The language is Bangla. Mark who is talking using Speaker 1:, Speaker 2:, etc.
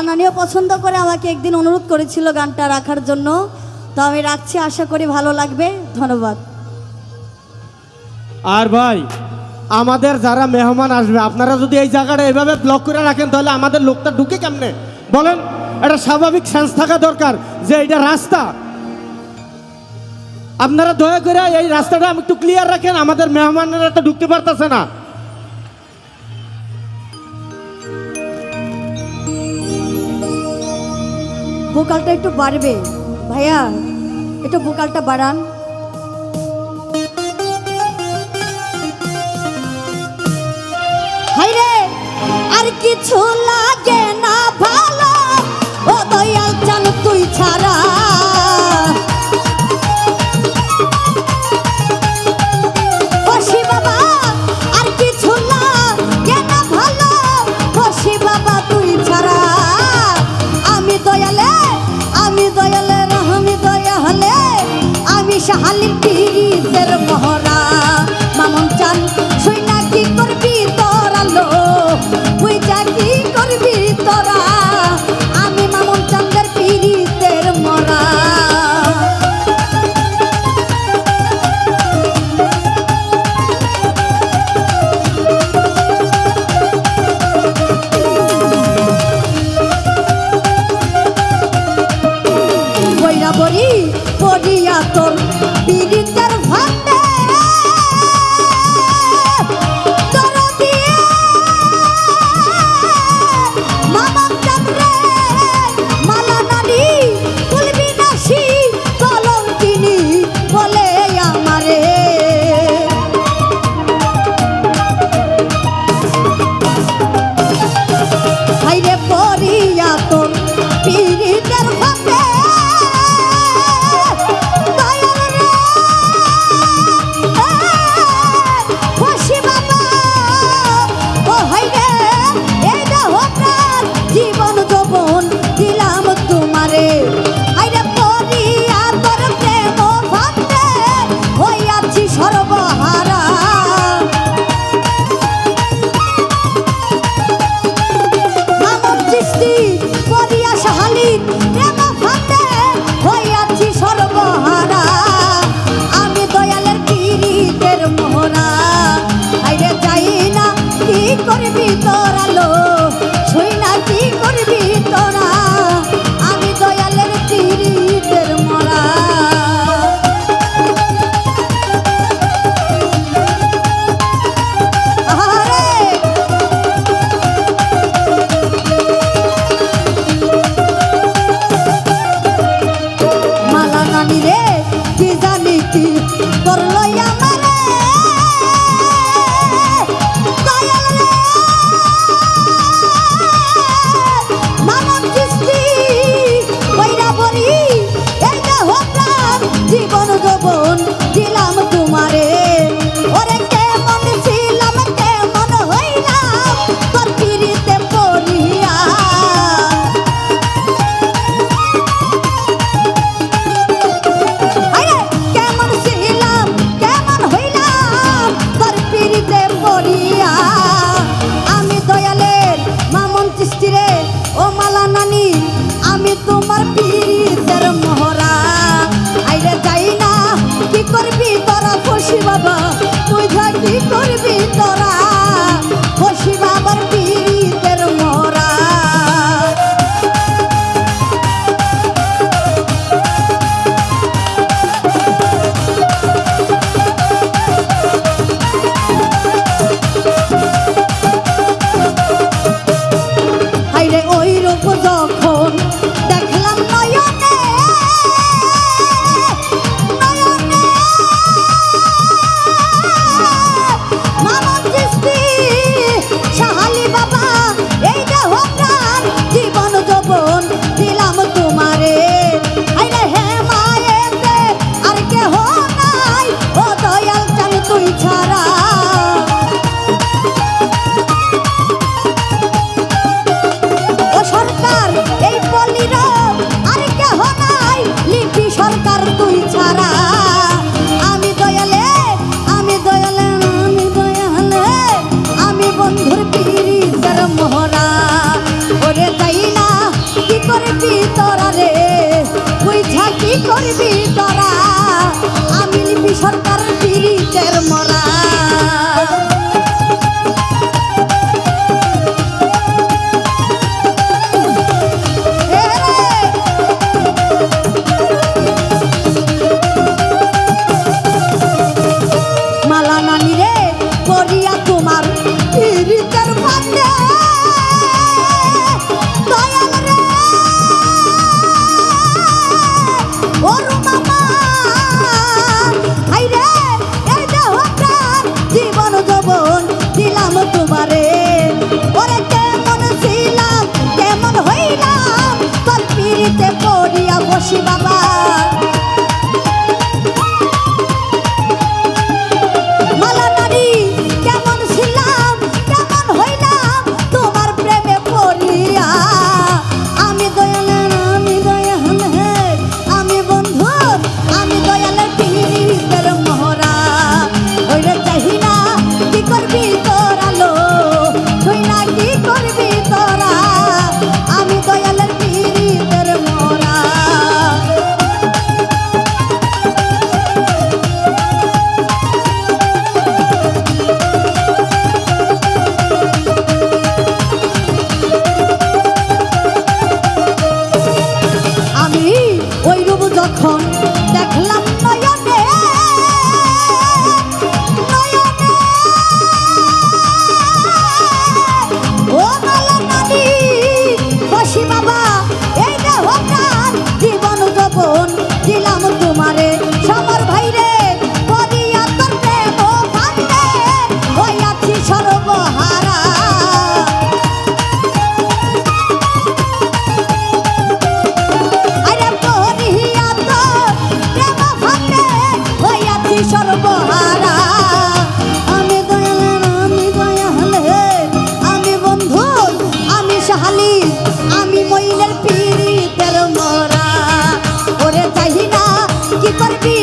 Speaker 1: নানিও পছন্দ করে আমাকে একদিন অনুরোধ করেছিল গানটা রাখার জন্য, তো আমি রাখছি, আশা করি ভালো লাগবে। ধন্যবাদ।
Speaker 2: আর ভাই, আমাদের যারা মেহমান আসবে আপনারা যদি এই জায়গাটা এইভাবে ব্লক করে রাখেন তাহলে আমাদের লোকটা ঢুকে কেমনে বলেন? এটা স্বাভাবিক সেন্স থাকা দরকার যে এটা রাস্তা। আপনারা দয়া করে এই রাস্তাটা একটু ক্লিয়ার রাখেন, আমাদের মেহমানেরা তো ঢুকতে পারতেছে না।
Speaker 1: ভোকালটা একটু বাড়বে ভাইয়া, একটু ভোকালটা বাড়ান। হাইরে আর কিছু লাগে না ভালো, ও দয়াল চান তুই ছাড়া। বসি বাবা আর কিছু লাগে না ভালো, বসি বাবা তুই ছাড়া। আমি দয়ালে আমি দয়ালে আমি শাহালির পীরের মহরা। মামুন চান শুই না কি করবি তোরা লো, তুই যা কি করবি তোরা। আমি মামুন চাঁদের পীরের মরা। বইরা বড়ি পড়িয়া তোর পীড়িতের ভান্ডে তোর দিয়ে মামা চাঁদরে মালা নানি তুলবি নাসি কলঙ্কিনী বলে আমারে। হাইরে পড়িয়া তোর পীড়িতের ভান্ডে জীবন যৌবন দিলাম তোমারে। আইরে পড়িয়া তোর প্রেম ভান্ডে হইয়াছি সর্বহারা। মামুন চিশতি পড়িয়া শাহালির প্রেম ভান্ডে হইয়াছি সর্বহারা। আমি দয়ালের পীরিতের মোহরা। আইরে যাই না কি করবি তোরা লো, শুই না কি করবি তোরা। আমি দয়ালের পীরিতের মরা। মালা নানি রে কি জানি কি করলো আমারে। দয়াল রে মামুন চিশতি বইরা বড়ি এই দেহ প্রাণ জীবন যৌবন দিলাম তোমারে। ওরে কেমন ছিলাম কেমন হইলাম তোর পীরিতে পড়িয়া। আরে কেমন ছিলাম কেমন হইলাম তোর পীরিতে পড়িয়া। আমি দয়ালের মামুন চিশতি রে ও মালা নানি, আমি তোমার পীরিতের মোহরা। আইরে যাই না কি করবি তোরা, বসি বাবা তুই যা কি করবি তোরা। বসি বাবার পীরিতের মোহরা। আইরে ওই রূপ যখন দেখলাম নয়নে নয়নে, মামুন চিশতি শাহালি বাবা এই দেহ প্রাণ জীবন যৌবন দিলাম তোমারে। আইরে হে মায়েতে আর কেহ নাই, ও দয়াল চান তুই ছাড়া। ও সরকার এই পল্লীর আর কেহ নাই, লিপি সরকার তুই ছাড়া। আমি দয়ালে আমি দয়ালে আমি দয়ালে আমি বন্ধুর পীরিতের মোহরা। ওরে যাই না করবি তোরা রে, বুঝা কি করবি তোরা, আমি লিপি সরকার পীড়িতের মরা। মালা নানি রে করিয়া তোমার পীড়িতের ফাঁদে, দয়াল রে ওরু মামা, হাই রে এই দেহ প্রাণ জীবন যৌবন দিলাম তোমারে, ওরে কেমন ছিলাম কেমন হইলাম তোর পীড়িতে পড়িয়া বসি বাবা। মালা নারী কেমন ছিলাম কেমন হইলাম তোমার প্রেমে পড়িয়া, আমি দয়ালের আমি বন্ধু আমি দয়ালের পীড়িতের মোহরা, ওইরে চাহি না কি করবি তোরা লো, ছুই না কি করবি তোরা, আমি দয়ালের পীড়িতের মোহরা। আমি ওই রূপ যখন দেখলাম নয়নে, নয়নে ও মালা নানি বসি বাবা, এই দেহ প্রাণ জীবন যৌবন দিলাম তোমারে, সমর ভাইরে পড়িয়া তোর প্রেম ফাঁদে হইয়াছি সর্বহারা। আরে পড়িয়া তোর প্রেম ফাঁদে হইয়াছি সর্বহারা, আমি দয়ালের আমি বন্ধু আমি সাহালি আমি মইলের পীড়িতের মরা, ওরে চাহি না কি করবি